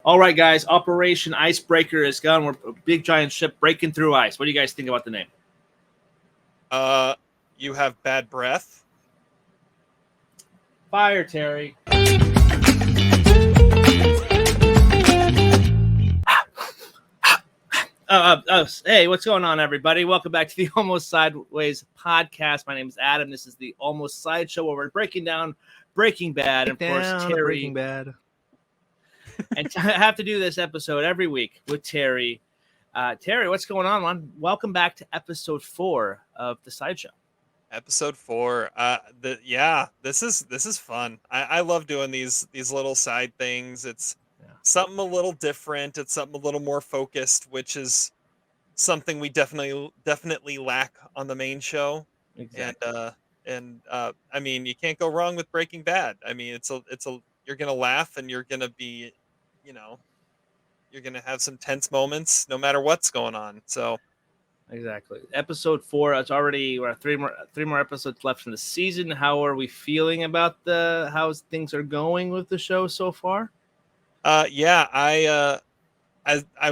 All right, guys. Operation Icebreaker is gone. We're a big giant ship breaking through ice. What do you guys think about the name? You have bad breath. Fire, Terry. Hey, what's going on, everybody? Welcome back to the Almost Sideways podcast. My name is Adam. This is the Almost SideShow, where we're breaking down Breaking Bad. And of course, Terry. Breaking Bad. And I have to do this episode every week with Terry. Terry, what's going on, man? Welcome back to episode 4 of the SideShow. Episode 4. This is fun. I love doing these little side things. It's something a little different. It's something a little more focused, which is something we definitely lack on the main show. Exactly. And I mean, you can't go wrong with Breaking Bad. I mean, it's a you're gonna laugh and you're gonna be, you're gonna have some tense moments no matter what's going on. So. Exactly. Episode 4. It's already we're three more episodes left in the season. How are we feeling about how things are going with the show so far? I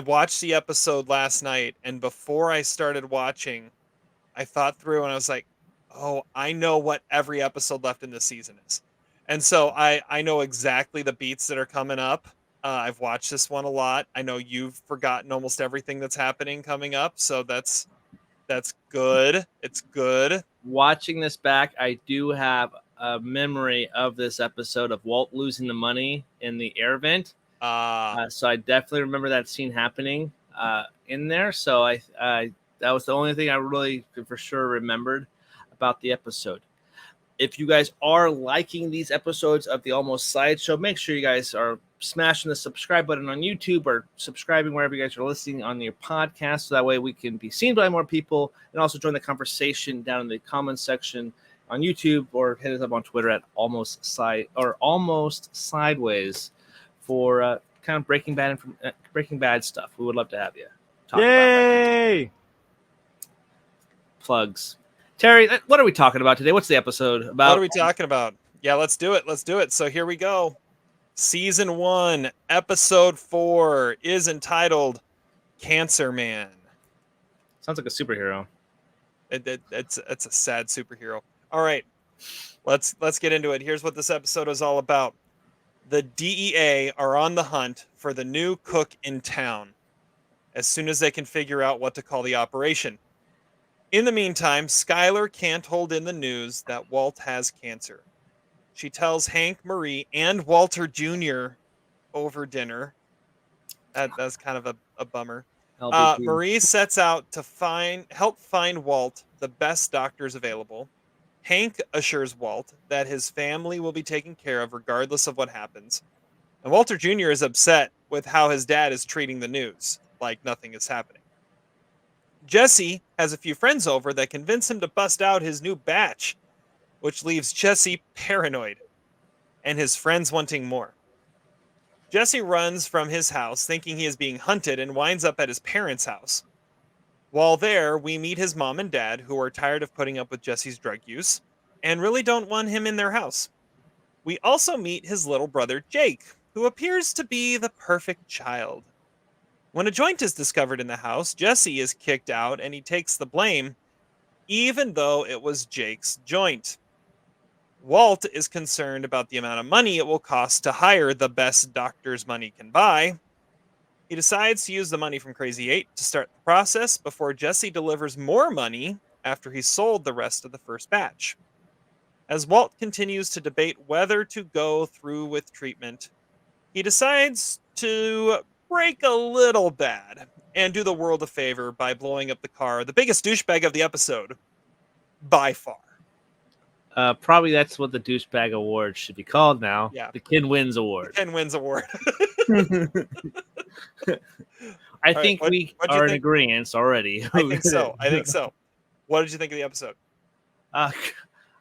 watched the episode last night, and before I started watching, I thought through and I was like, oh, I know what every episode left in this season is. And so I know exactly the beats that are coming up. I've watched this one a lot. I know you've forgotten almost everything that's happening coming up. So that's good. It's good. Watching this back, I do have a memory of this episode of Walt losing the money in the air vent. So I definitely remember that scene happening in there. So I that was the only thing I really for sure remembered about the episode. If you guys are liking these episodes of the Almost SideShow, make sure you guys are smashing the subscribe button on YouTube or subscribing wherever you guys are listening on your podcast. So that way we can be seen by more people, and also join the conversation down in the comments section on YouTube, or hit us up on Twitter at Almost Sideways for kind of Breaking Bad stuff. We would love to have you talk about that. Plugs. Terry, what are we talking about today? What's the episode about? What are we talking about? Yeah, let's do it. So here we go. Season 1, episode 4 is entitled Cancer Man. Sounds like a superhero. It's a sad superhero. All right, let's get into it. Here's what this episode is all about. The DEA are on the hunt for the new cook in town as soon as they can figure out what to call the operation. In the meantime, Skylar can't hold in the news that Walt has cancer. She tells Hank, Marie, and Walter Jr. over dinner. That's kind of a bummer. Marie sets out to help find Walt the best doctors available. Hank assures Walt that his family will be taken care of regardless of what happens. And Walter Jr. is upset with how his dad is treating the news, like nothing is happening. Jesse has a few friends over that convince him to bust out his new batch, which leaves Jesse paranoid and his friends wanting more. Jesse runs from his house thinking he is being hunted and winds up at his parents' house. While there, we meet his mom and dad, who are tired of putting up with Jesse's drug use and really don't want him in their house. We also meet his little brother Jake, who appears to be the perfect child. When a joint is discovered in the house, Jesse is kicked out and he takes the blame, even though it was Jake's joint. Walt is concerned about the amount of money it will cost to hire the best doctors money can buy. He decides to use the money from Crazy 8 to start the process before Jesse delivers more money after he sold the rest of the first batch. As Walt continues to debate whether to go through with treatment, he decides to break a little bad and do the world a favor by blowing up the car, the biggest douchebag of the episode, by far. Probably that's what the douchebag award should be called now. Yeah. The Ken Wins Award. The Ken Wins Award. I think we are in agreement already. I think so. What did you think of the episode?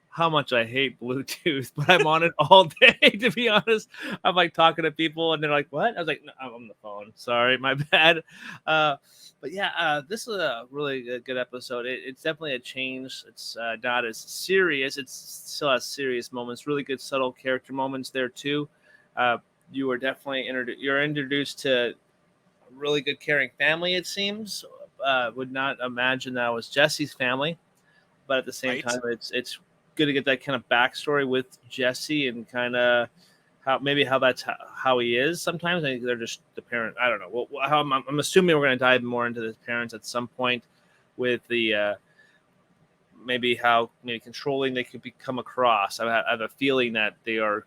How much I hate Bluetooth, but I'm on it all day, to be honest. I'm like talking to people and they're like, what? I was like, no, I'm on the phone. Sorry, my bad. But yeah, this is a really good episode. It's definitely a change. It's not as serious. It still has serious moments, really good subtle character moments there too. you were definitely you're introduced to a really good, caring family. It seems. Would not imagine that was Jesse's family, but at the same time, it's good to get that kind of backstory with Jesse and kind of how that's how he is. Sometimes I think they're just the parent. I don't know. Well, how I'm assuming we're going to dive more into the parents at some point with the maybe controlling they could come across. I have a feeling that they are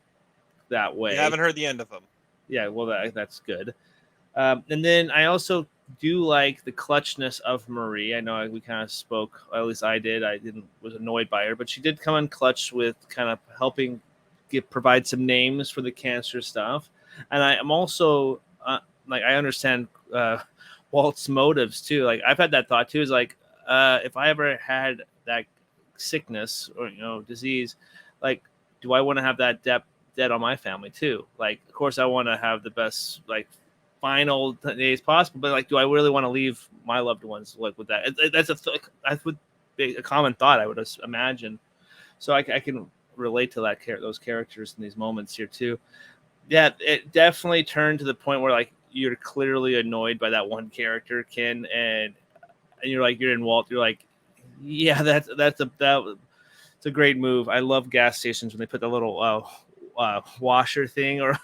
that way. You haven't heard the end of them. Yeah, well, that's good. And then I also do like the clutchness of Marie. I know we kind of spoke, at least I did. Was annoyed by her, but she did come in clutch with kind of helping provide some names for the cancer stuff. And I'm also I understand Walt's motives too. Like I've had that thought too. Is like if I ever had that sickness or disease, like do I want to have that debt on my family too? Like of course I want to have the best final days possible, but do I really want to leave my loved ones with that? That would be a common thought, I would imagine. So I can relate to those characters in these moments here too. Yeah, it definitely turned to the point where you're clearly annoyed by that one character, Ken, and you're in Walt. You're like, yeah, that's a great move. I love gas stations when they put the little washer thing or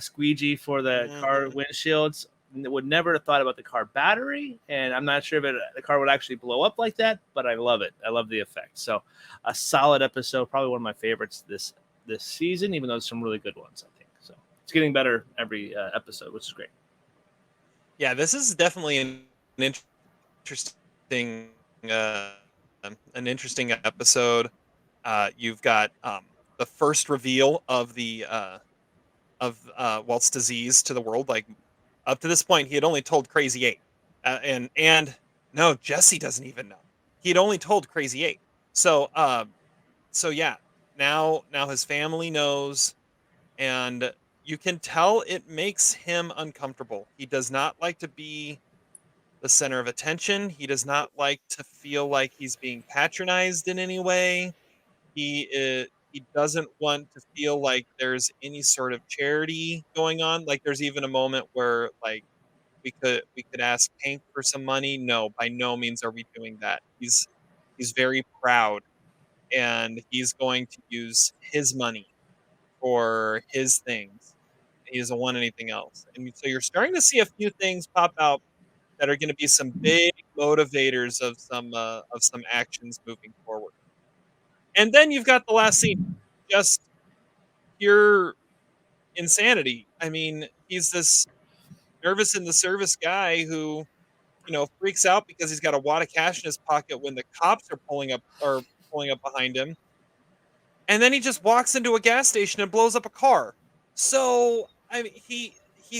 squeegee for the car windshields. Would never have thought about the car battery, and I'm not sure if the car would actually blow up like that, but I love it. I love the effect. So a solid episode, probably one of my favorites this season, even though there's some really good ones, I think. So it's getting better every episode, which is great. Yeah, this is definitely an interesting episode. You've got the first reveal of the Walt's disease to the world. Like up to this point, he had only told Crazy Eight, and no, Jesse doesn't even know. He'd only told Crazy Eight. So yeah, now his family knows, and you can tell it makes him uncomfortable. He does not like to be the center of attention. He does not like to feel like he's being patronized in any way. He doesn't want to feel like there's any sort of charity going on. Like there's even a moment where we could ask Hank for some money. No, by no means are we doing that. He's very proud, and he's going to use his money for his things. He doesn't want anything else. And so you're starting to see a few things pop out that are going to be some big motivators of some actions moving forward. And then you've got the last scene, just pure insanity. I mean, he's this nervous in the service guy who, freaks out because he's got a wad of cash in his pocket when the cops are pulling up behind him. And then he just walks into a gas station and blows up a car. So, I mean, he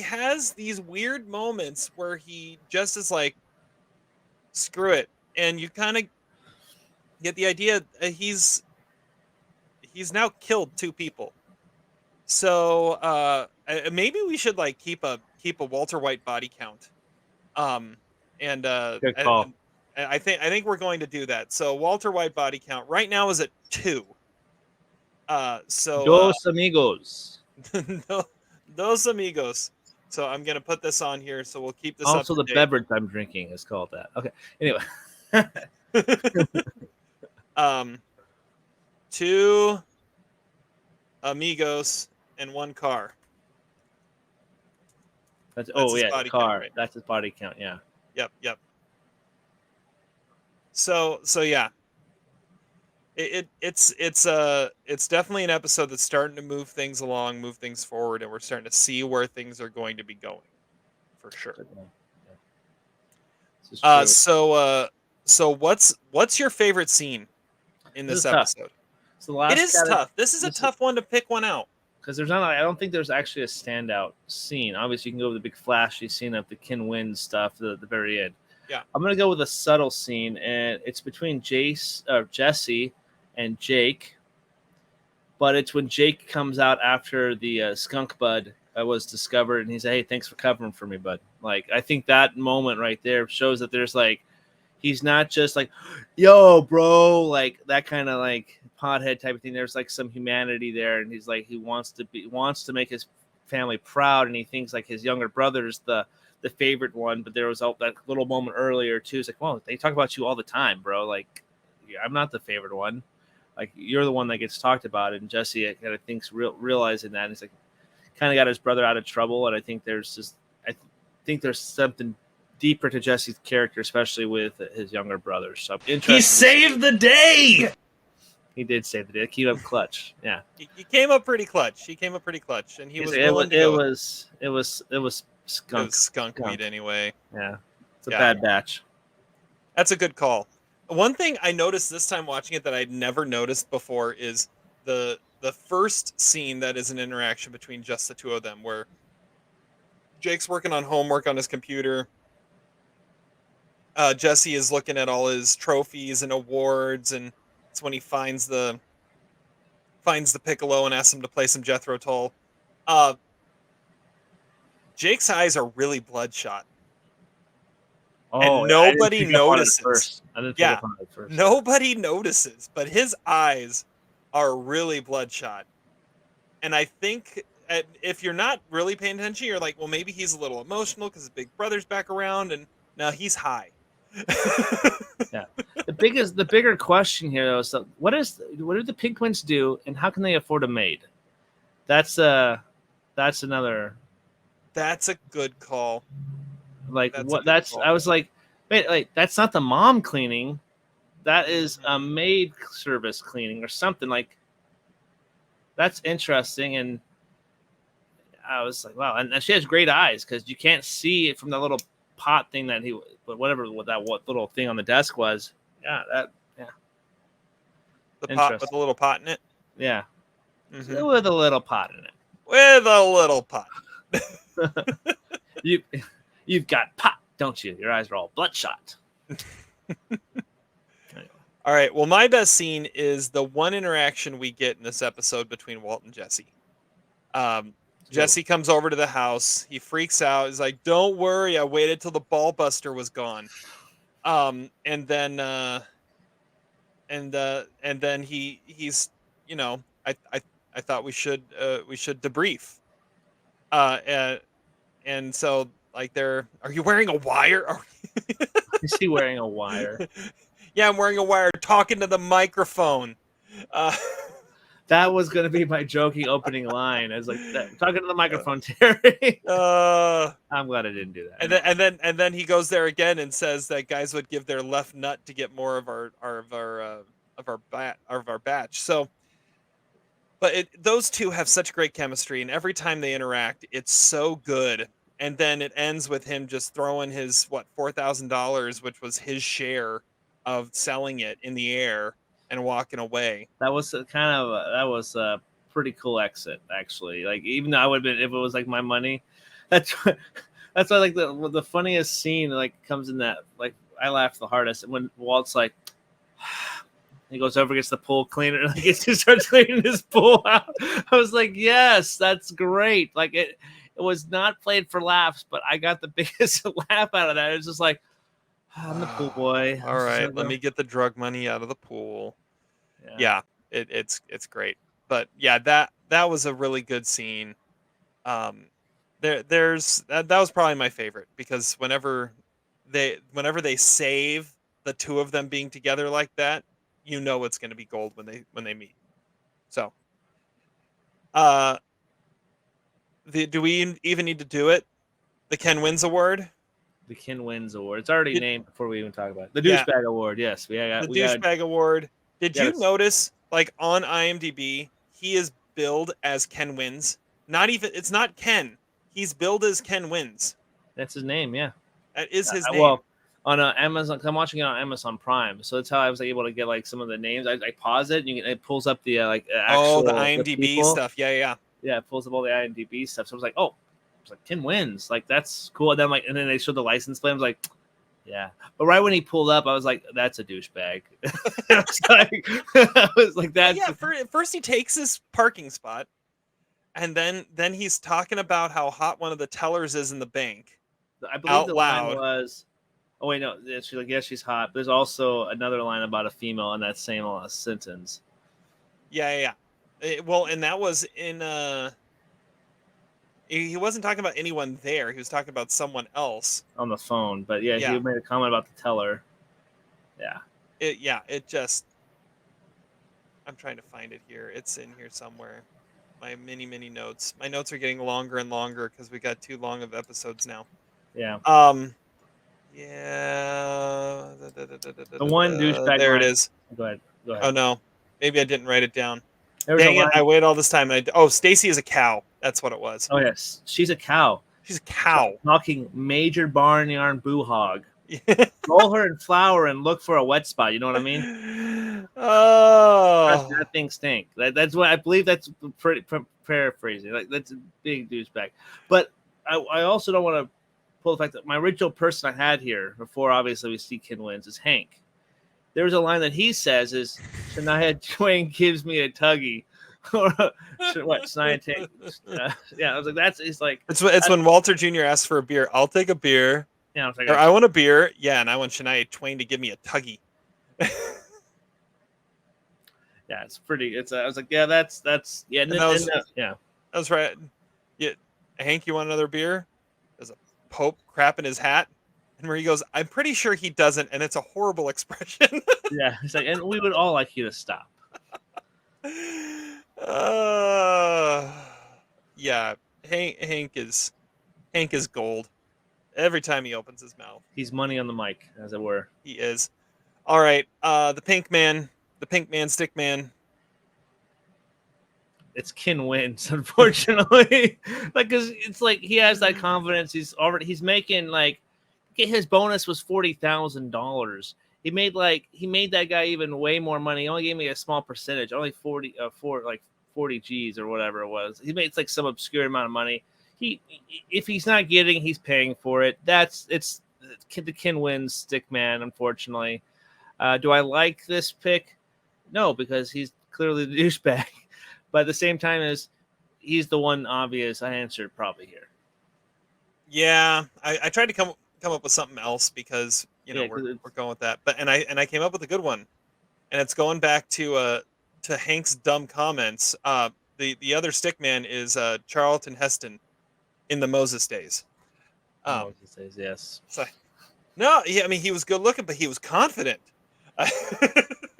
has these weird moments where he just is like, screw it. And you kind of get the idea he's now killed 2 people. So maybe we should keep a Walter White body count. Good call. I think we're going to do that. So Walter White body count right now is at 2. Dos amigos. Dos amigos. So I'm gonna put this on here. So we'll keep this. Also, the beverage I'm drinking is called that. Okay. Anyway. 2 amigos and 1 car. That's the car. Right? That's his body count. Yeah. Yep. So yeah. It's definitely an episode that's starting to move things along, move things forward, and we're starting to see where things are going to be going, for sure. So what's your favorite scene in this episode? It is tough. This is a tough one to pick one out because there's not. I don't think there's actually a standout scene. Obviously, you can go with the big flashy scene of the Ken wins stuff at the very end. Yeah, I'm gonna go with a subtle scene, and it's between Jesse and Jake, but it's when Jake comes out after the skunk bud was discovered, and he's like, "Hey, thanks for covering for me, bud." I think that moment right there shows that there's he's not just "Yo, bro," that kind of pothead type of thing. There's some humanity there, and he's he wants to make his family proud, and he thinks like his younger brother's the favorite one. But there was that little moment earlier too. It's like, well, they talk about you all the time, bro. Like, I'm not the favorite one. Like, you're the one that gets talked about. And Jesse kind of thinks realizing that, and he's like, kind of got his brother out of trouble. And I think there's something deeper to Jesse's character, especially with his younger brother. So he saved the day. He did save the day. Keep up clutch. Yeah. He came up pretty clutch. And he was willing to go. It was skunk. It was skunk weed anyway. Yeah. It's a bad batch. That's a good call. One thing I noticed this time watching it that I'd never noticed before is the first scene that is an interaction between just the two of them, where Jake's working on homework on his computer. Jesse is looking at all his trophies and awards, and it's when he finds the piccolo and asks him to play some Jethro Tull. Jake's eyes are really bloodshot. Oh, and nobody notices. Yeah, nobody notices, but his eyes are really bloodshot. And I think if you're not really paying attention, you're like, well, maybe he's a little emotional because his big brother's back around, and now he's high. Yeah. The bigger question here, though, is what do the Penguins do, and how can they afford a maid? That's another. That's a good call. Like, what? I was like, wait, like, that's not the mom cleaning. That is a maid service cleaning or something. Like, that's interesting. And I was like, wow. And she has great eyes, because you can't see it from the little pot thing but whatever what little thing on the desk was. Yeah. The pot with a little pot in it. Yeah. Mm-hmm. With a little pot in it. With a little pot. You've got pot, don't you? Your eyes are all bloodshot. Anyway. All right. Well, my best scene is the one interaction we get in this episode between Walt and Jesse. Jesse comes over to the house. He freaks out. He's like, "Don't worry, I waited till the ball buster was gone." And then he's, I thought we should debrief. And so, like, are you wearing a wire? Is he wearing a wire? Yeah, I'm wearing a wire, talking to the microphone. That was going to be my joking opening line. I was like, talking to the microphone, Terry. I'm glad I didn't do that. And then he goes there again and says that guys would give their left nut to get more of our batch. So, but those two have such great chemistry, and every time they interact, it's so good. And then it ends with him just throwing his $4,000, which was his share of selling it, in the air and walking away. That was a pretty cool exit, actually. Like, even though I would have been, if it was like my money, that's why like the funniest scene like comes in that, like, I laughed the hardest when Walt's like, he goes over, gets the pool cleaner, and he starts cleaning his pool out. I was like, yes, that's great. Like, it was not played for laughs, but I got the biggest laugh out of that. It was just like, I'm the pool boy. All right, let me get the drug money out of the pool. Yeah, it's great. But yeah, that was a really good scene. That was probably my favorite, because whenever they save the two of them being together like that, it's going to be gold when they meet. So, do we even need to do it? The Ken Wins Award. The Ken Wins Award. It's already named before we even talk about it. The Douchebag Award. Yes, the Douchebag Award. Did you notice, like, on IMDb, he is billed as Ken Wins? It's not Ken. He's billed as Ken Wins. That's his name. Yeah, that is his name. Well, on Amazon, I'm watching it on Amazon Prime, so that's how I was able to get like some of the names. I pause it, and it pulls up the actual the IMDb stuff. Yeah. Yeah, it pulls up all the IMDb stuff. So I was like, oh. Like, Ken Wins, like, that's cool. And then they showed the license plate. I was like, yeah. But right when he pulled up, I was like, that's a douchebag. I was like, that's. Yeah. First he takes his parking spot, and then he's talking about how hot one of the tellers is in the bank. I believe the line was, oh wait, no, she's like, yeah, she's hot. There's also another line about a female in that same sentence. Yeah. Well, and that was in He wasn't talking about anyone there. He was talking about someone else on the phone. But yeah, Yeah. he made a comment about the teller. Yeah. It just. I'm trying to find it here. It's in here somewhere. My many notes. My notes are getting longer and longer because we got too long of episodes now. Yeah. Yeah. The one douchebag There it line. is. Go ahead. Oh no, maybe I didn't write it down. There's Dang a it! line. I waited all this time. Oh, Stacy is a cow. That's what it was. Oh yes, she's a cow. She's a cow. Talking major barnyard boo hog. Roll her in flour and look for a wet spot. You know what I mean? Oh, that thing stink. That's what I believe. That's pretty paraphrasing. Like that's a big douchebag. But I also don't want to pull the fact that my original person I had here before, obviously we see Ken wins, is Hank. There's a line that he says is Shania Twain gives me a tuggy. Or what Shania Twain? Yeah, I was like, that's it's like it's when Walter Jr. asks for a beer. I'll take a beer. Yeah, or I want a beer. Yeah, and I want Shania Twain to give me a tuggy. Yeah, it's pretty. I was like, yeah, that's yeah, yeah, that was right. Yeah, Hank, you want another beer? There's a Pope crap in his hat, and where he goes, I'm pretty sure he doesn't, and it's a horrible expression. Yeah, it's like, and we would all like you to stop. Yeah, Hank is gold. Every time he opens his mouth, he's money on the mic, as it were. He is. All right, the pink man, stick man. It's Ken wins, unfortunately. Like, cause it's like he has that confidence. He's making like, his bonus was $40,000. He made that guy even way more money. He only gave me a small percentage, only 40 G's or whatever it was. He made like some obscure amount of money. If he's not getting, he's paying for it. It's the Ken wins stick man, unfortunately. Do I like this pick? No, because he's clearly the douchebag. But at the same time, he's the one obvious I answered probably here. Yeah, I tried to come up with something else because we're going with that. But I came up with a good one, and it's going back to Hank's dumb comments. The other stick man is Charlton Heston in the Moses days. Moses days, yes. So, no, he was good looking, but he was confident.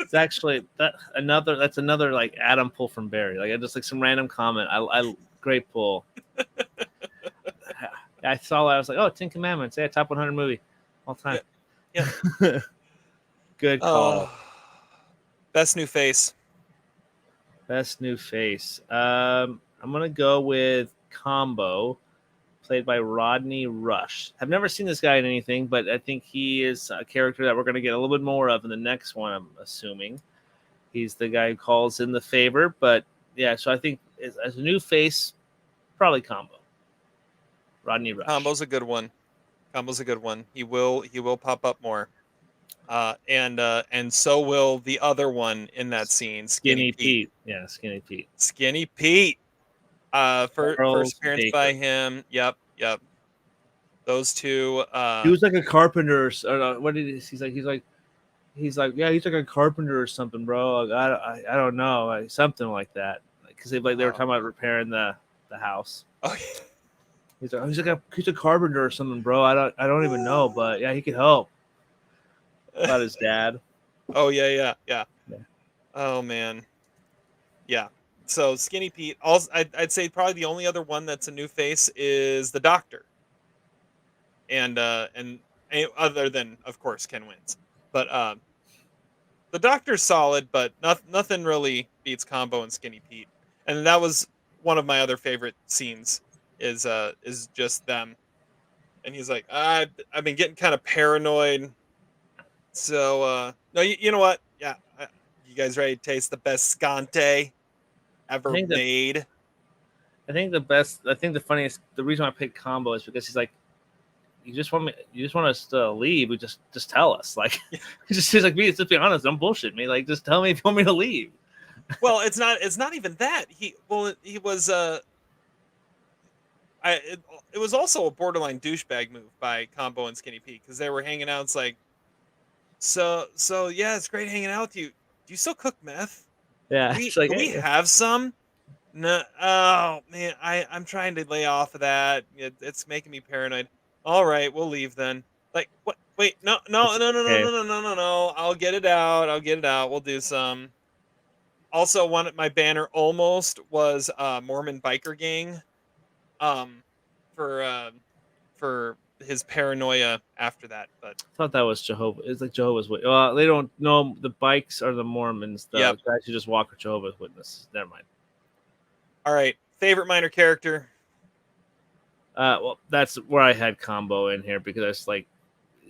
It's actually that's another like Adam pull from Barry. Like I just like some random comment. I great pull. I saw that. I was like, oh, 10 Commandments. Yeah, top 100 movie all time. Yeah. Good call. Best new face. Best new face. I'm gonna go with Combo, played by Rodney Rush. I've never seen this guy in anything, but I think he is a character that we're going to get a little bit more of in the next one, I'm assuming. He's the guy who calls in the favor, but yeah, so I think as a new face, probably Combo. Rodney Rush. Combo's a good one. He will pop up more. And so will the other one in that scene, Skinny Pete. Yeah, Skinny Pete. Skinny Pete. First appearance by him. Yep. Those two. He was like a carpenter. What did he? He's like, yeah, he's like a carpenter or something, bro. Like, I don't know, like, something like that. Because they were talking about repairing the house. Oh, yeah. He's a carpenter or something, bro. I don't even know, but yeah, he could help. About his dad. Oh yeah. Oh man. Yeah. So Skinny Pete. Also, I'd say probably the only other one that's a new face is the Doctor. And other than of course Ken wins, but the Doctor's solid, but nothing really beats Combo and Skinny Pete. And that was one of my other favorite scenes. Is just them, and he's like, I've been getting kind of paranoid. So no, you know what? Yeah, you guys ready to taste the best scante ever made? I think the funniest, the reason I picked Combo is because he's like, you just want us to leave. We just tell us, like, he's like me. Just be honest, don't bullshit me. Like, just tell me if you want me to leave. Well, it's not even that. He was it was also a borderline douchebag move by Combo and Skinny Pete because they were hanging out. It's like, so yeah, it's great hanging out with you. Do you still cook meth? Yeah, Can we have some? No, oh man, I'm trying to lay off of that. It's making me paranoid. All right, we'll leave then. Like what? Wait, no, no, It's no, no, no, okay. no, no, no, no, no. I'll get it out. I'll get it out. We'll do some. Also, one of my banner almost was Mormon biker gang. Um, for for his paranoia after that, but I thought that was Jehovah. It's like Jehovah's Witness. Well, they don't know the bikes are the Mormons. The yep. guys who just walk are Jehovah's Witnesses. Never mind. All right, favorite minor character. Well, that's where I had combo in here because it's like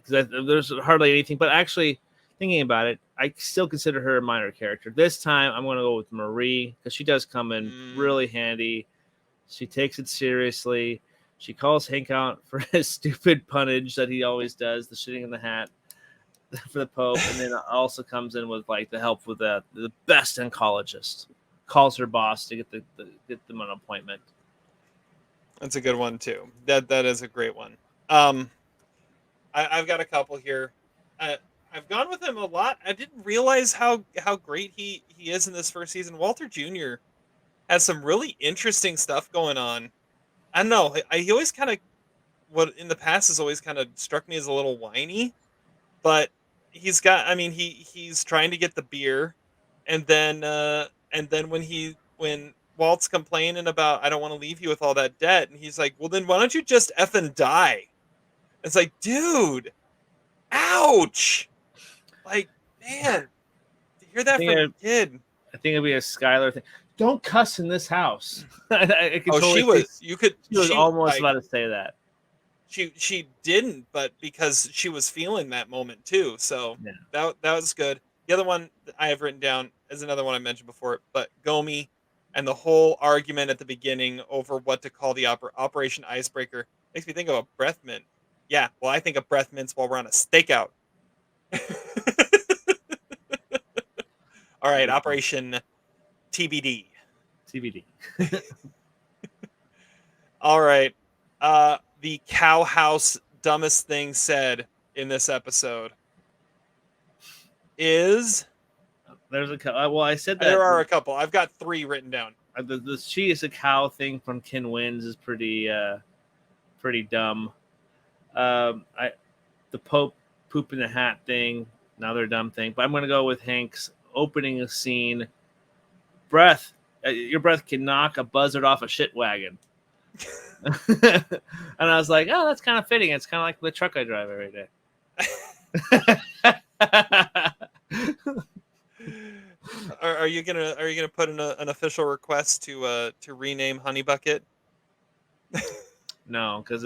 there's hardly anything. But actually, thinking about it, I still consider her a minor character. This time, I'm going to go with Marie because she does come in really handy. She takes it seriously. She calls Hank out for his stupid punnage that he always does, the shitting in the hat for the Pope, and then also comes in with like the help with the best oncologist. Calls her boss to get get them an appointment. That's a good one too. That is a great one. I've got a couple here. I've gone with him a lot. I didn't realize how great he is in this first season. Walter Jr. has some really interesting stuff going on. I don't know. He always kind of what in the past has always kind of struck me as a little whiny, but he's got. I mean, he's trying to get the beer, and then when Walt's complaining about I don't want to leave you with all that debt, and he's like, well then why don't you just effing die? It's like, dude, ouch! Like, man, to hear that from a kid. I think it'd be a Skylar thing. Don't cuss in this house. I could Oh, totally she was. see, You could. she was almost like, about to say that. She didn't, but because she was feeling that moment too. So Yeah. that was good. The other one that I have written down is another one I mentioned before, but Gomi and the whole argument at the beginning over what to call the Operation Icebreaker makes me think of a breath mint. Yeah, well, I think of breath mints while we're on a stakeout. All right, Operation TBD. TBD. All right. The cow house dumbest thing said in this episode is There's a well, I said that there are a couple. I've got 3 written down. The she is a cow thing from Ken Wins is pretty dumb. The Pope poop in the hat thing, another dumb thing. But I'm gonna go with Hank's opening a scene. Breath, your breath can knock a buzzard off a shit wagon. And I was like, oh, that's kind of fitting. It's kind of like the truck I drive every day. Are you gonna put in an official request to rename Honey Bucket? No, because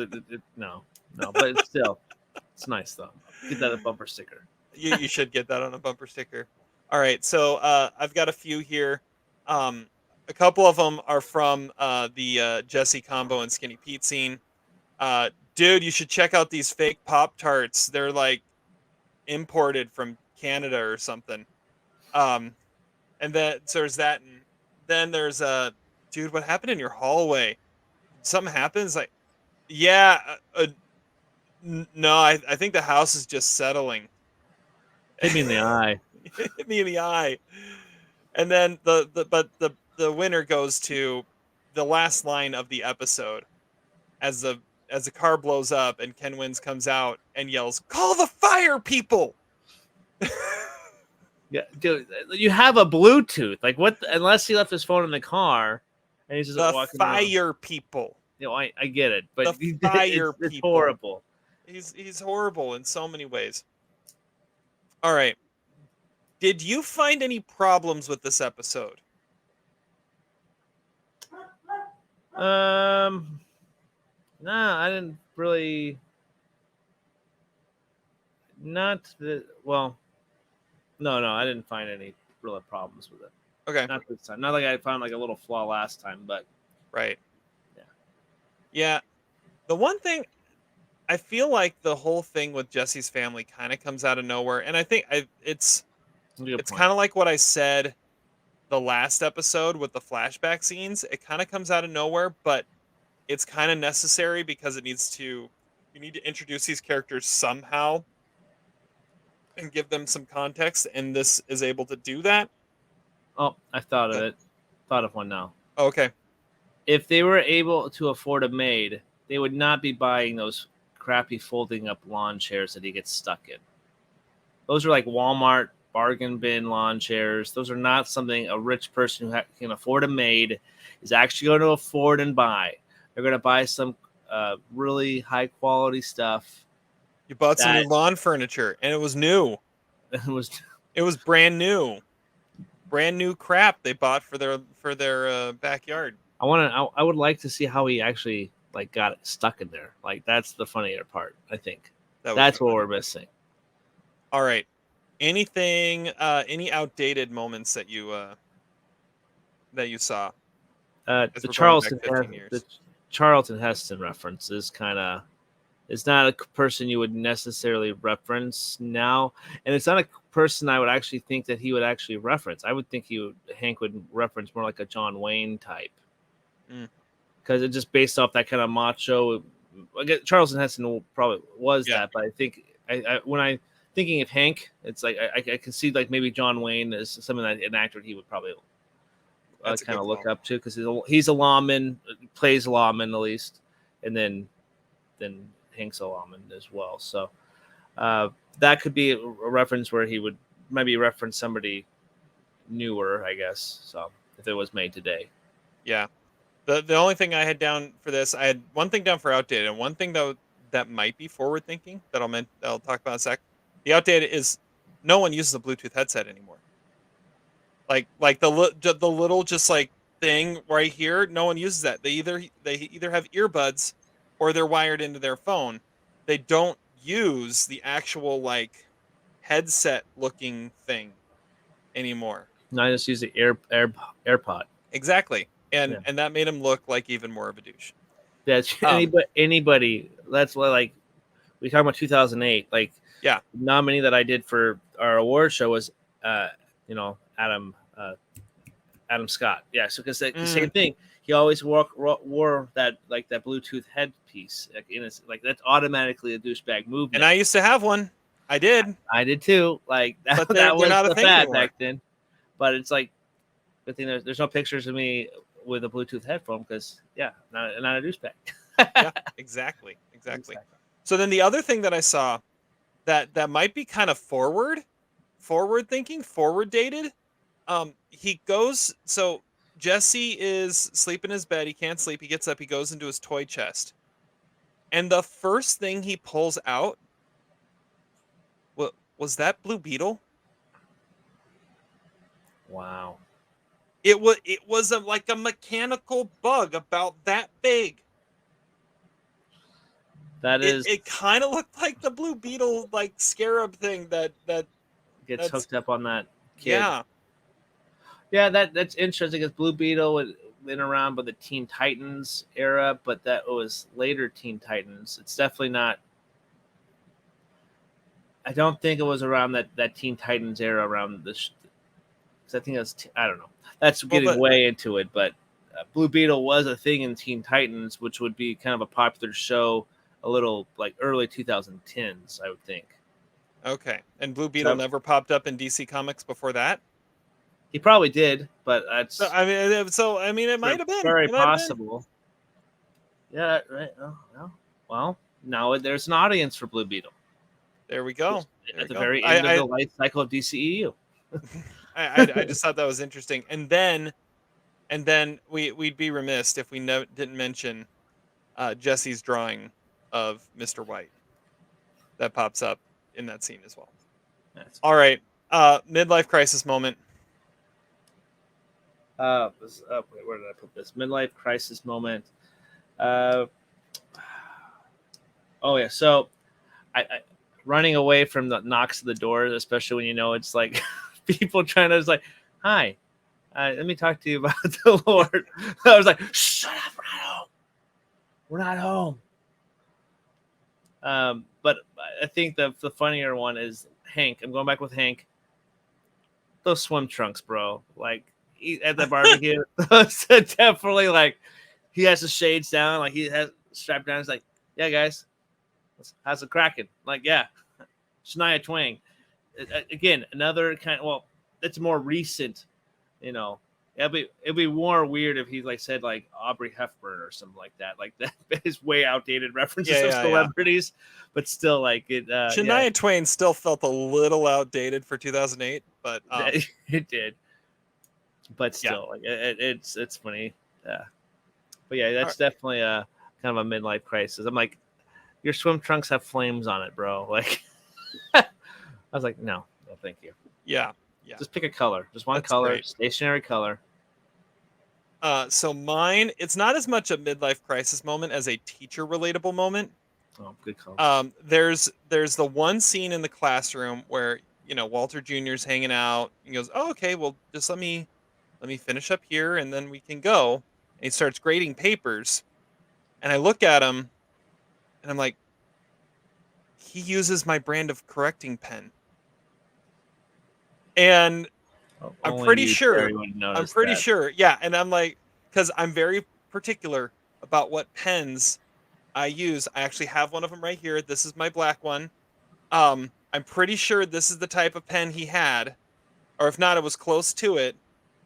no, but it's still it's nice though. Get that a bumper sticker. You should get that on a bumper sticker. All right, so I've got a few here. A couple of them are from the Jesse Combo and Skinny Pete scene. Dude, you should check out these fake Pop Tarts. They're like imported from Canada or something. And then so there's that, and then there's dude, what happened in your hallway? Something happens? Like, yeah, no, I think the house is just settling. Hit me in the eye. Hit me in the eye. And then the winner goes to the last line of the episode as the car blows up and Ken Wins comes out and yells, "Call the fire people!" Yeah, dude, you have a Bluetooth. Like what? Unless he left his phone in the car, and he's just the walking fire around. people. You know, I get it, but the fire it's people. horrible. He's horrible in so many ways. All right. Did you find any problems with this episode? No, I didn't really. Not the well. No, I didn't find any real problems with it. Okay. Not this time. Not like I found like a little flaw last time, but right. Yeah. Yeah. The one thing I feel like the whole thing with Jesse's family kind of comes out of nowhere, and I think it's kind of like what I said the last episode with the flashback scenes. It kind of comes out of nowhere, but it's kind of necessary because you need to introduce these characters somehow and give them some context, and this is able to do that. Oh, I thought of it. Thought of one now. Okay. If they were able to afford a maid, they would not be buying those crappy folding up lawn chairs that he gets stuck in. Those are like Walmart bargain bin lawn chairs. Those are not something a rich person who can afford a maid is actually going to afford and buy. They're going to buy some really high quality stuff. You bought some new lawn furniture, and it was new. It was brand new. Brand new crap they bought for their backyard. I would like to see how he actually like got stuck in there. Like that's the funnier part. I think that's what we're missing. All right. Anything? Any outdated moments that you saw? The Charlton Heston reference is kind of. It's not a person you would necessarily reference now, and it's not a person I would actually think that he would actually reference. I would think Hank would reference more like a John Wayne type, because it's just based off that kind of macho. I guess Charlton Heston probably was that, but I think when I'm thinking of Hank, it's like I can see like maybe John Wayne is something that an actor he would probably kind of look up to, because he's a lawman, plays a lawman at least, and then Hank's a lawman as well. So that could be a reference where he would maybe reference somebody newer, I guess. So if it was made today. Yeah. The only thing I had down for this, I had one thing down for outdated, and one thing though that might be forward thinking that I'll talk about in a sec. The outdated is no one uses a Bluetooth headset anymore. Like the little just like thing right here, no one uses that. They either have earbuds or they're wired into their phone. They don't use the actual like headset looking thing anymore. No, I just use the AirPod. Exactly. And that made him look like even more of a douche. That's anybody. That's what, like, we talk about 2008. Like, nominee that I did for our award show was, Adam Scott. Yeah, so because the same thing. He always wore that like that Bluetooth headpiece. That's automatically a douchebag movement. And I used to have one. I did too. Like that was the fad back then. But it's like, good thing there's no pictures of me with a Bluetooth headphone, because not a douchebag. Yeah, exactly. So then the other thing that I saw that might be kind of forward thinking, forward dated. He goes, so Jesse is sleeping in his bed. He can't sleep. He gets up. He goes into his toy chest. And the first thing he pulls out, was that Blue Beetle? Wow. It was like a mechanical bug about that big. It kind of looked like the Blue Beetle like scarab thing that gets hooked up on that kid. Yeah, that's interesting, because Blue Beetle had been around by the Teen Titans era, but that was later Teen Titans. It's definitely not. I don't think it was around that Teen Titans era around this. Because I think that's I don't know. That's getting way into it, but Blue Beetle was a thing in Teen Titans, which would be kind of a popular show, a little like early 2010s, I would think. Okay, and Blue Beetle never popped up in DC Comics before that? He probably did, but that's. It might have been very possible. Yeah, right. Well, now there's an audience for Blue Beetle. There we go. At the very end of the life cycle of DCEU. I just thought that was interesting, and then we'd be remiss if we didn't mention Jesse's drawing of Mr. White that pops up in that scene as well. All right, midlife crisis moment. Where did I put this? Midlife crisis moment. So I running away from the knocks at the door, especially when it's like people trying to, like, hi, let me talk to you about the Lord. I was like, shut up, we're not home. But I think the funnier one is Hank. I'm going back with Hank. Those swim trunks, bro. Like, at the barbecue, definitely, like, he has his shades down, like he has strapped down. He's like, yeah, guys, how's it cracking? Like, yeah, Shania Twain. Again, another kind of, well, it's more recent, It'd be more weird if he like said like Aubrey Hepburn or something like that. Like that is way outdated references of celebrities, but still like it. Shania Twain still felt a little outdated for 2008, but it did. But still, like it's funny. Yeah, but yeah, that's definitely a kind of a midlife crisis. I'm like, your swim trunks have flames on it, bro. Like, I was like, no, thank you. Yeah. Just pick a color, just one color, great. Stationary color. So mine, it's not as much a midlife crisis moment as a teacher relatable moment. Oh, good call. There's the one scene in the classroom where Walter Jr.'s hanging out. He goes, "Oh, okay, well, just let me finish up here, and then we can go." And he starts grading papers, and I look at him, and I'm like, he uses my brand of correcting pen. And I'm pretty sure. Yeah. And I'm like, because I'm very particular about what pens I use. I actually have one of them right here. This is my black one. I'm pretty sure this is the type of pen he had, or if not, it was close to it.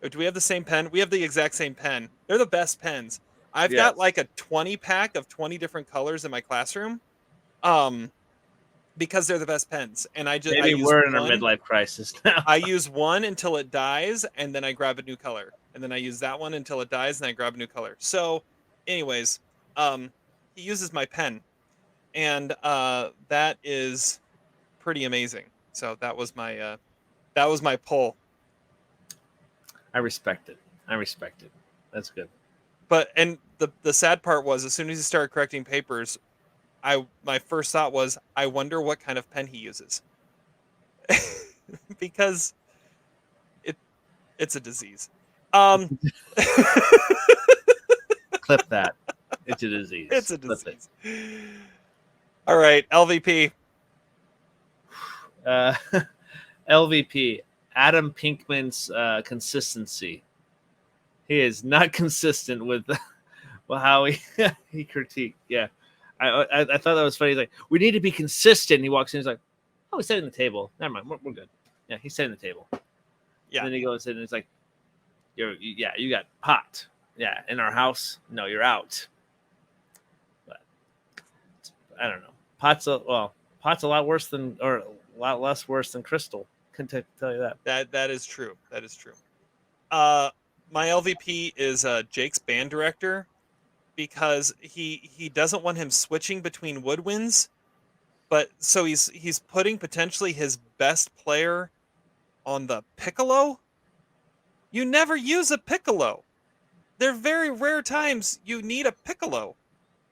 Do we have the same pen? We have the exact same pen. They're the best pens. I've got like a 20 pack of 20 different colors in my classroom. Because they're the best pens, and I use we're in a midlife crisis now. I use one until it dies, and then I grab a new color, and then I use that one until it dies, and I grab a new color. So, anyways, he uses my pen, and that is pretty amazing. So that was my pull. I respect it. That's good. But the sad part was, as soon as he started correcting papers, my first thought was, I wonder what kind of pen he uses. Because it's a disease. Clip that. It's a disease. It's a disease. All right, LVP. LVP, Adam Pinkman's consistency. He is not consistent with how he critiqued. Yeah. I thought that was funny. He's like, we need to be consistent. He walks in. He's like, oh, he's setting the table. Never mind. We're good. Yeah, he's setting the table. Yeah. And then he goes in and it's like, you got pot. Yeah, in our house. No, you're out. But I don't know. Pot's a lot worse than, or a lot less worse than Crystal. Can tell you that. That is true. That is true. My LVP is Jake's band director. Because he doesn't want him switching between woodwinds, but so he's putting potentially his best player on the piccolo. You never use a piccolo. There are very rare times you need a piccolo,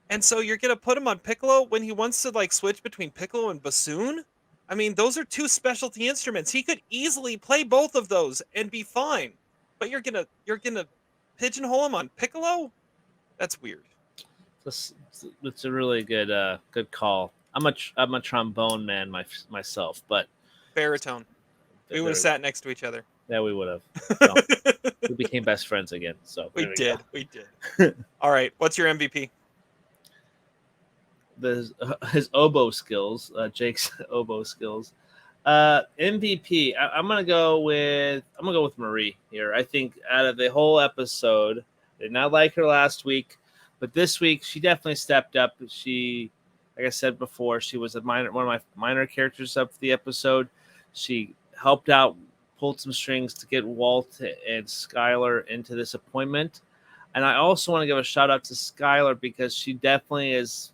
and so you're gonna put him on piccolo when he wants to like switch between piccolo and bassoon. I mean, those are two specialty instruments. He could easily play both of those and be fine, but you're gonna pigeonhole him on piccolo. That's weird. It's a really good call. I'm a trombone man myself, but baritone. We would have sat next to each other. Yeah, we would have. So, we became best friends again. So we did. All right, what's your MVP? His oboe skills, Jake's oboe skills. MVP. I'm gonna go with Marie here. I think out of the whole episode, I did not like her last week. But this week, she definitely stepped up. She, like I said before, she was one of my minor characters of the episode. She helped out, pulled some strings to get Walt and Skylar into this appointment. And I also want to give a shout out to Skylar because she definitely is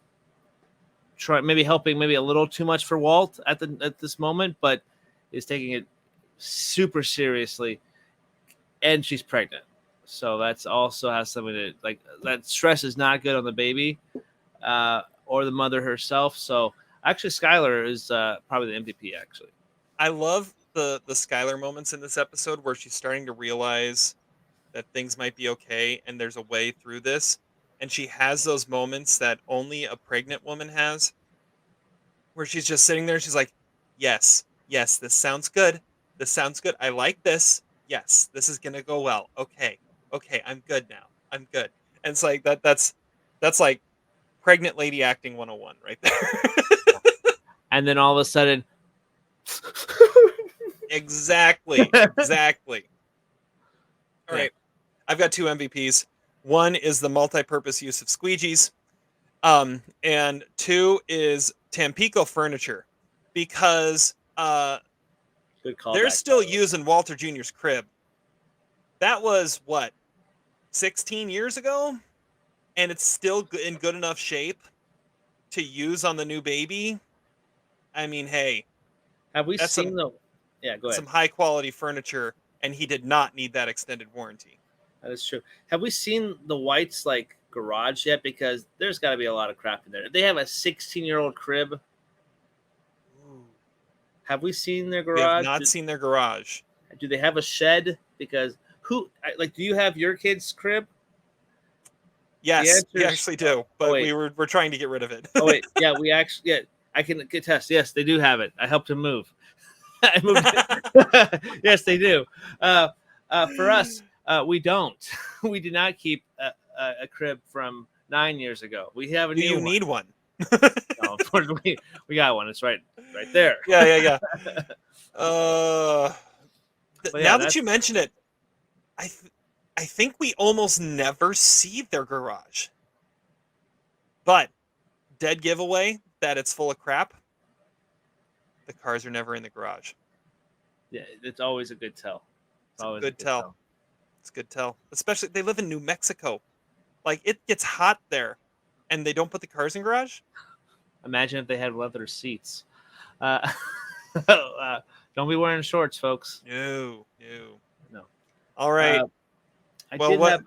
helping a little too much for Walt at this moment, but is taking it super seriously. And she's pregnant. So that's also has something to like. That stress is not good on the baby, or the mother herself. So actually, Skylar is probably the MVP. Actually, I love the Skylar moments in this episode where she's starting to realize that things might be okay and there's a way through this, and she has those moments that only a pregnant woman has, where she's just sitting there. And she's like, "Yes, this sounds good. I like this. Yes, this is gonna go well. Okay, I'm good now. I'm good." And it's like that's like pregnant lady acting 101 right there. And then all of a sudden Exactly. All right. I've got two MVPs. One is the multi-purpose use of squeegees. And two is Tampico furniture, because Good call. they're still using Walter Jr.'s crib. That was what, 16 years ago, and it's still in good enough shape to use on the new baby. I mean, hey, Have we that's seen the? Yeah, go ahead. some high quality furniture, and he did not need that extended warranty. That is true. Have we seen the Whites like garage yet? Because there's got to be a lot of crap in there. They have a 16-year-old crib. Ooh. Have we seen their We have garage? not seen their garage. Do they have a shed? Because do you have your kid's crib? Yes, we actually do, but we're trying to get rid of it. Oh wait, yeah, I can attest. Yes, they do have it. I helped him move. I moved it. Yes, they do. For us, we don't. We do not keep a crib from 9 years ago. We have a new one. Do you need one? No, unfortunately, we got one. It's right there. Yeah. Now that you mention it, I think we almost never see their garage. But dead giveaway that it's full of crap. The cars are never in the garage. Yeah, it's always a good tell. It's always a good tell. It's a good tell. Especially they live in New Mexico. Like, it gets hot there, and they don't put the cars in garage. Imagine if they had leather seats. Don't be wearing shorts, folks. No. All right. Go ahead.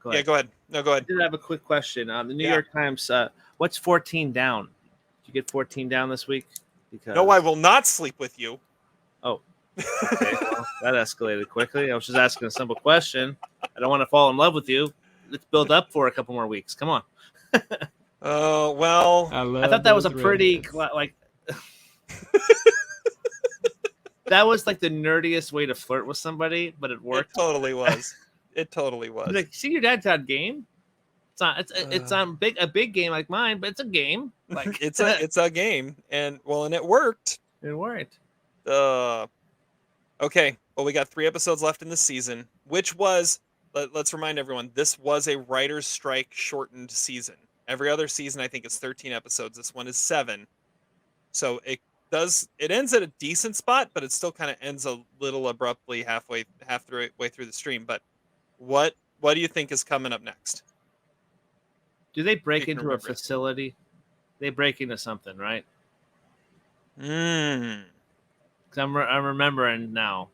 Yeah, go ahead. No, go ahead. I did have a quick question. The New York Times, what's 14 down? Did you get 14 down this week? Because... No, I will not sleep with you. Oh, okay. Well, that escalated quickly. I was just asking a simple question. I don't want to fall in love with you. Let's build up for a couple more weeks. Come on. Oh, well. I thought that was a pretty, like... That was like the nerdiest way to flirt with somebody, but it worked. It totally was. Like, see your dad's on game. It's on a big game like mine, but it's a game. Like it's a game, and it worked. It worked. Okay. Well, we got 3 episodes left in the season, which was, let's remind everyone, this was a writer's strike shortened season. Every other season, I think, is 13 episodes. This one is 7. So it ends at a decent spot, but it still kind of ends a little abruptly halfway through the stream. But what do you think is coming up next? Do they break into a facility? They break into something, right? Because I'm remembering now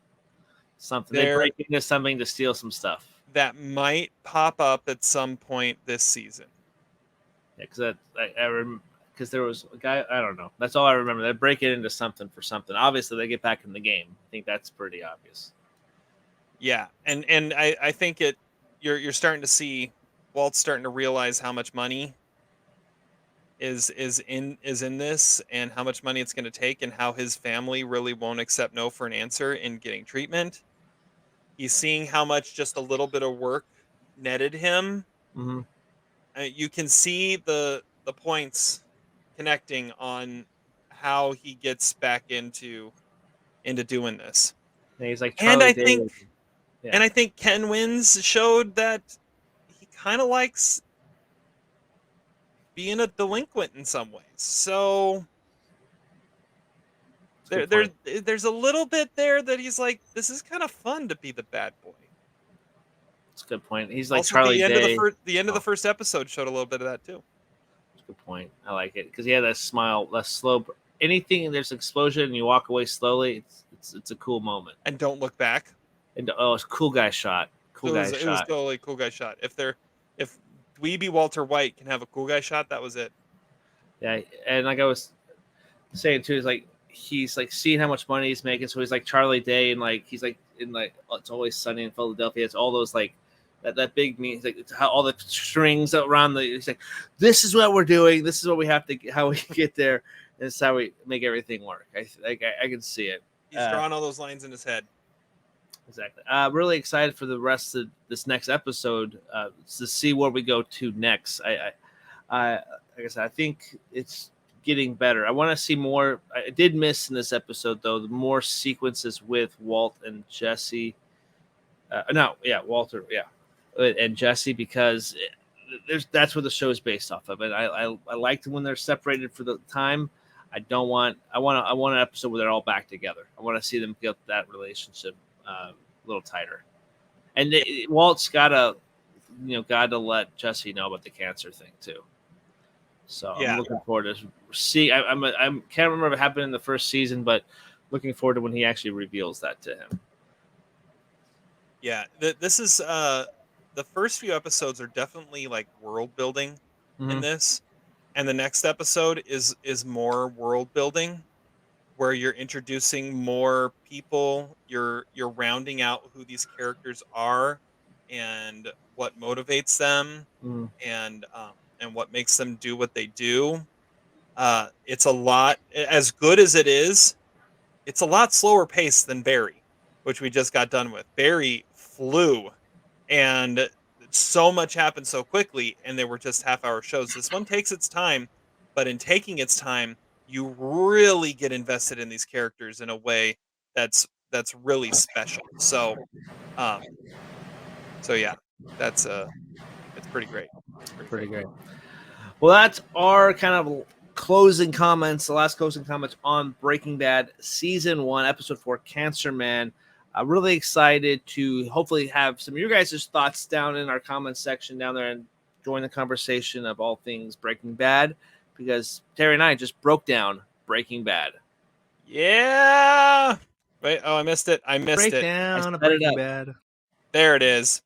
something. They break into something to steal some stuff. That might pop up at some point this season. Yeah, because there was a guy, I don't know. That's all I remember. They break it into something for something. Obviously, they get back in the game. I think that's pretty obvious. Yeah, and I think you're starting to see Walt's starting to realize how much money is in this, and how much money it's going to take, and how his family really won't accept no for an answer in getting treatment. He's seeing how much just a little bit of work netted him. Mm-hmm. You can see the points connecting on how he gets back into doing this. Yeah, he's like, and I think Ken Wins showed that he kind of likes being a delinquent in some ways. So there's a little bit there that he's like, this is kind of fun to be the bad boy. That's a good point. He's like also, Charlie Day. The end of the first episode showed a little bit of that too. Good point. I like it because he had that smile, less slow. Anything there's an explosion and you walk away slowly, it's a cool moment. And don't look back. And it's a cool guy shot. It was totally a cool guy shot. If Dweeby Walter White can have a cool guy shot, that was it. Yeah, and like I was saying too, is like he's like seeing how much money he's making, so he's like Charlie Day, and like he's like in like It's Always Sunny in Philadelphia. It's all those like. That big mean, like it's how all the strings around he's like, this is what we're doing. This is what we have to, how we get there. And it's how we make everything work. I can see it. He's drawing all those lines in his head. Exactly. Really excited for the rest of this next episode to see where we go to next. Like I said, I think it's getting better. I want to see more. I did miss in this episode though, the more sequences with Walt and Jesse. Walter. Yeah. and Jesse, because that's what the show is based off of. And I liked when they're separated for the time. I want an episode where they're all back together. I want to see them get that relationship a little tighter. And Walt's gotta let Jesse know about the cancer thing too. So I'm looking forward to see. I can't remember if it happened in the first season, but looking forward to when he actually reveals that to him. Yeah, this is the first few episodes are definitely like world building in this, and the next episode is more world building, where you're introducing more people, you're rounding out who these characters are, and what motivates them, and what makes them do what they do. It's a lot, as good as it is. It's a lot slower paced than Barry, which we just got done with. Barry flew, and so much happened so quickly, and they were just half-hour shows. This one takes its time, but in taking its time, you really get invested in these characters in a way that's really special. So, yeah, that's it's pretty great. Pretty great. Well, that's our kind of closing comments, the last closing comments on Breaking Bad Season 1, Episode 4, Cancer Man. I'm really excited to hopefully have some of your guys' thoughts down in our comments section down there and join the conversation of all things Breaking Bad, because Terry and I just broke down Breaking Bad. Yeah. Wait, I missed it. Breakdown of Breaking Bad. There it is.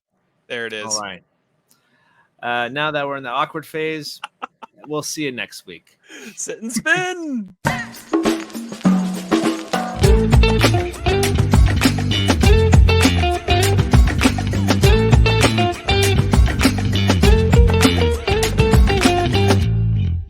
All right. Now that we're in the awkward phase, we'll see you next week. Sit and spin.